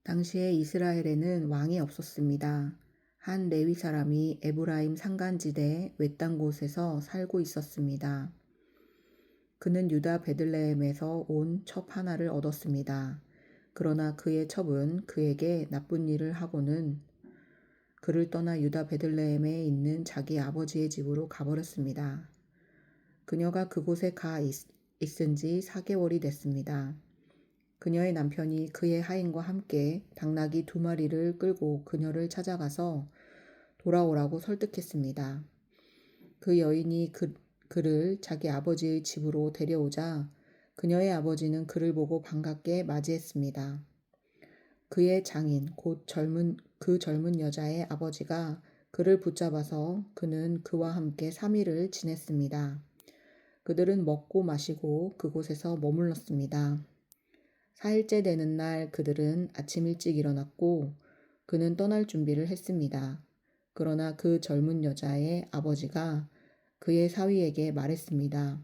당시에 이스라엘에는 왕이 없었습니다. 한 레위 사람이 에브라임 산간지대 외딴 곳에서 살고 있었습니다. 그는 유다 베들레헴에서 온 첩 하나를 얻었습니다. 그러나 그의 첩은 그에게 나쁜 일을 하고는 그를 떠나 유다 베들레헴에 있는 자기 아버지의 집으로 가버렸습니다. 그녀가 그곳에 있은 지 4개월이 됐습니다. 그녀의 남편이 그의 하인과 함께 당나귀 2마리를 끌고 그녀를 찾아가서 돌아오라고 설득했습니다. 그 여인이 그를 자기 아버지의 집으로 데려오자 그녀의 아버지는 그를 보고 반갑게 맞이했습니다. 그의 장인, 곧 그 젊은 여자의 아버지가 그를 붙잡아서 그는 그와 함께 3일을 지냈습니다. 그들은 먹고 마시고 그곳에서 머물렀습니다. 4일째 되는 날 그들은 아침 일찍 일어났고 그는 떠날 준비를 했습니다. 그러나 그 젊은 여자의 아버지가 그의 사위에게 말했습니다.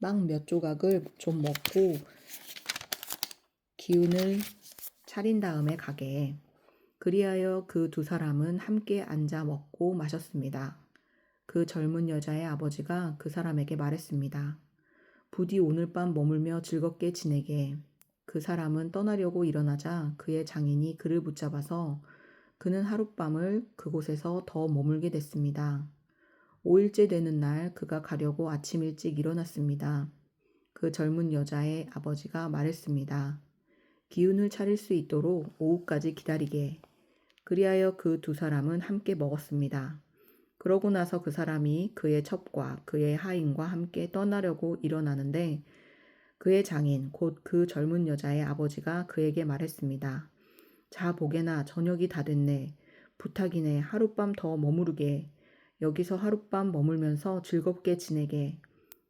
빵 몇 조각을 좀 먹고 기운을 차린 다음에 가게. 그리하여 그 2사람은 함께 앉아 먹고 마셨습니다. 그 젊은 여자의 아버지가 그 사람에게 말했습니다. 부디 오늘 밤 머물며 즐겁게 지내게. 그 사람은 떠나려고 일어나자 그의 장인이 그를 붙잡아서 그는 하룻밤을 그곳에서 더 머물게 됐습니다. 5일째 되는 날 그가 가려고 아침 일찍 일어났습니다. 그 젊은 여자의 아버지가 말했습니다. 기운을 차릴 수 있도록 오후까지 기다리게. 그리하여 그 2사람은 함께 먹었습니다. 그러고 나서 그 사람이 그의 첩과 그의 하인과 함께 떠나려고 일어나는데 그의 장인, 곧 그 젊은 여자의 아버지가 그에게 말했습니다. 자, 보게나 저녁이 다 됐네. 부탁이네. 하룻밤 더 머무르게. 여기서 하룻밤 머물면서 즐겁게 지내게.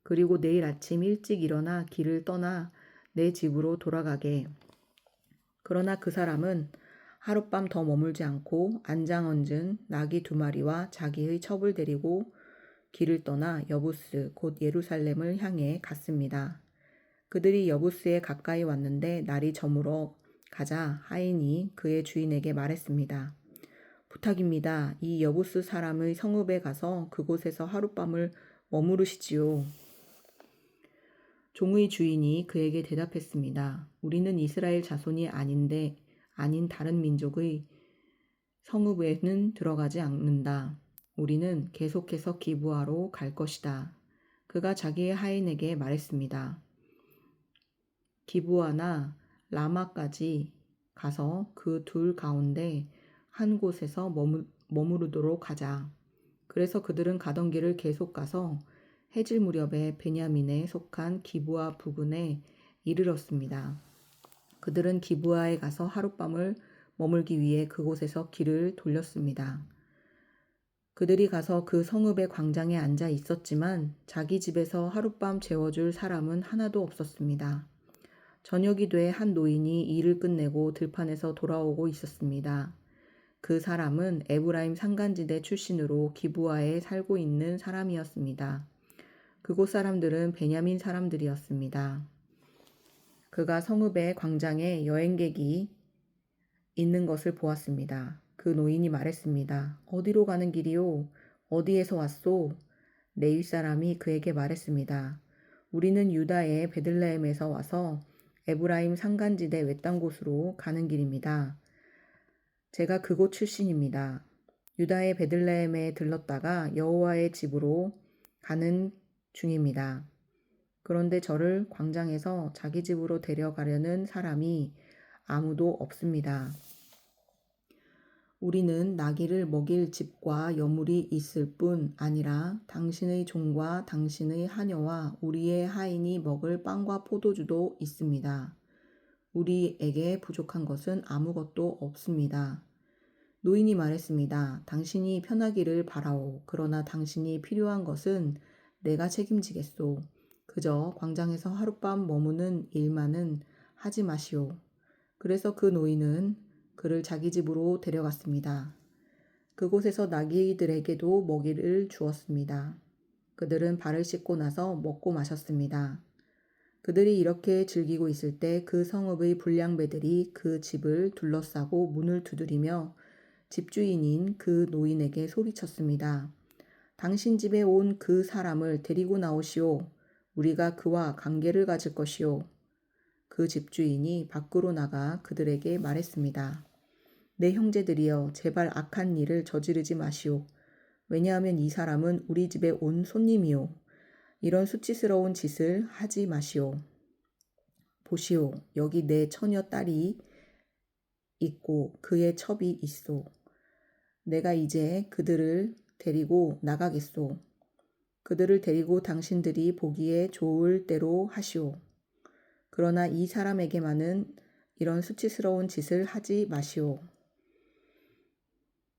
그리고 내일 아침 일찍 일어나 길을 떠나 내 집으로 돌아가게. 그러나 그 사람은 하룻밤 더 머물지 않고 안장 얹은 나귀 2마리와 자기의 첩을 데리고 길을 떠나 여부스, 곧 예루살렘을 향해 갔습니다. 그들이 여부스에 가까이 왔는데 날이 저물어 가자 하인이 그의 주인에게 말했습니다. 부탁입니다. 이 여부스 사람의 성읍에 가서 그곳에서 하룻밤을 머무르시지요. 종의 주인이 그에게 대답했습니다. 우리는 이스라엘 자손이 아닌 다른 민족의 성읍에는 들어가지 않는다. 우리는 계속해서 기브아로 갈 것이다. 그가 자기의 하인에게 말했습니다. 기브아나 라마까지 가서 그 둘 가운데 한 곳에서 머무르도록 하자. 그래서 그들은 가던 길을 계속 가서 해질 무렵에 베냐민에 속한 기브아 부근에 이르렀습니다. 그들은 기브아에 가서 하룻밤을 머물기 위해 그곳에서 길을 돌렸습니다. 그들이 가서 그 성읍의 광장에 앉아 있었지만 자기 집에서 하룻밤 재워줄 사람은 하나도 없었습니다. 저녁이 돼 한 노인이 일을 끝내고 들판에서 돌아오고 있었습니다. 그 사람은 에브라임 산간지대 출신으로 기브아에 살고 있는 사람이었습니다. 그곳 사람들은 베냐민 사람들이었습니다. 그가 성읍의 광장에 여행객이 있는 것을 보았습니다. 그 노인이 말했습니다. 어디로 가는 길이요? 어디에서 왔소? 레위 사람이 그에게 말했습니다. 우리는 유다의 베들레헴에서 와서 에브라임 산간지대 외딴 곳으로 가는 길입니다. 제가 그곳 출신입니다. 유다의 베들레헴에 들렀다가 여호와의 집으로 가는 중입니다. 그런데 저를 광장에서 자기 집으로 데려가려는 사람이 아무도 없습니다. 우리는 나귀를 먹일 집과 여물이 있을 뿐 아니라 당신의 종과 당신의 하녀와 우리의 하인이 먹을 빵과 포도주도 있습니다. 우리에게 부족한 것은 아무것도 없습니다. 노인이 말했습니다. 당신이 편하기를 바라오. 그러나 당신이 필요한 것은 내가 책임지겠소. 그저 광장에서 하룻밤 머무는 일만은 하지 마시오. 그래서 그 노인은 그를 자기 집으로 데려갔습니다. 그곳에서 나귀들에게도 먹이를 주었습니다. 그들은 발을 씻고 나서 먹고 마셨습니다. 그들이 이렇게 즐기고 있을 때 그 성읍의 불량배들이 그 집을 둘러싸고 문을 두드리며 집주인인 그 노인에게 소리쳤습니다. 당신 집에 온 그 사람을 데리고 나오시오. 우리가 그와 관계를 가질 것이오. 그 집주인이 밖으로 나가 그들에게 말했습니다. 내 형제들이여, 제발 악한 일을 저지르지 마시오. 왜냐하면 이 사람은 우리 집에 온 손님이오. 이런 수치스러운 짓을 하지 마시오. 보시오, 여기 내 처녀 딸이 있고 그의 첩이 있소. 내가 이제 그들을 데리고 나가겠소. 그들을 데리고 당신들이 보기에 좋을 대로 하시오. 그러나 이 사람에게만은 이런 수치스러운 짓을 하지 마시오.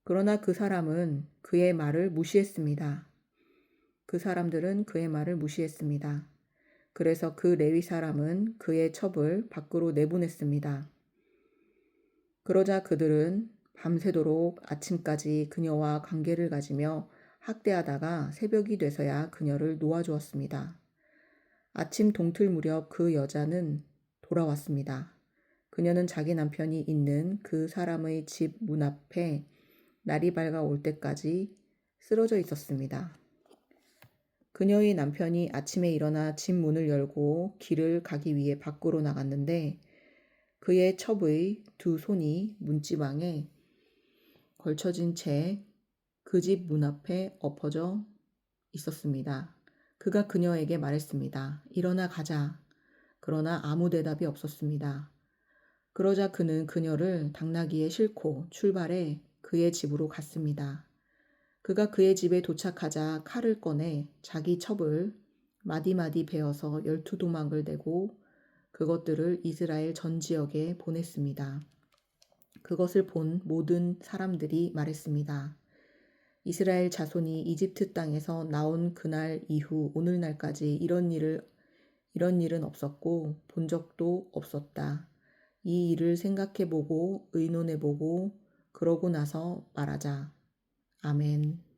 그러나 그 사람은 그의 말을 무시했습니다. 그 사람들은 그의 말을 무시했습니다. 그래서 그 레위 사람은 그의 첩을 밖으로 내보냈습니다. 그러자 그들은 밤새도록 아침까지 그녀와 관계를 가지며 학대하다가 새벽이 돼서야 그녀를 놓아주었습니다. 아침 동틀 무렵 그 여자는 돌아왔습니다. 그녀는 자기 남편이 있는 그 사람의 집 문 앞에 날이 밝아올 때까지 쓰러져 있었습니다. 그녀의 남편이 아침에 일어나 집 문을 열고 길을 가기 위해 밖으로 나갔는데 그의 첩의 두 손이 문지방에 걸쳐진 채 그 집 문 앞에 엎어져 있었습니다. 그가 그녀에게 말했습니다. 일어나 가자. 그러나 아무 대답이 없었습니다. 그러자 그는 그녀를 당나귀에 싣고 출발해 그의 집으로 갔습니다. 그가 그의 집에 도착하자 칼을 꺼내 자기 첩을 마디마디 베어서 12도막을 내고 그것들을 이스라엘 전 지역에 보냈습니다. 그것을 본 모든 사람들이 말했습니다. 이스라엘 자손이 이집트 땅에서 나온 그날 이후 오늘날까지 이런 일은 없었고 본 적도 없었다. 이 일을 생각해보고 의논해보고 그러고 나서 말하자. 아멘.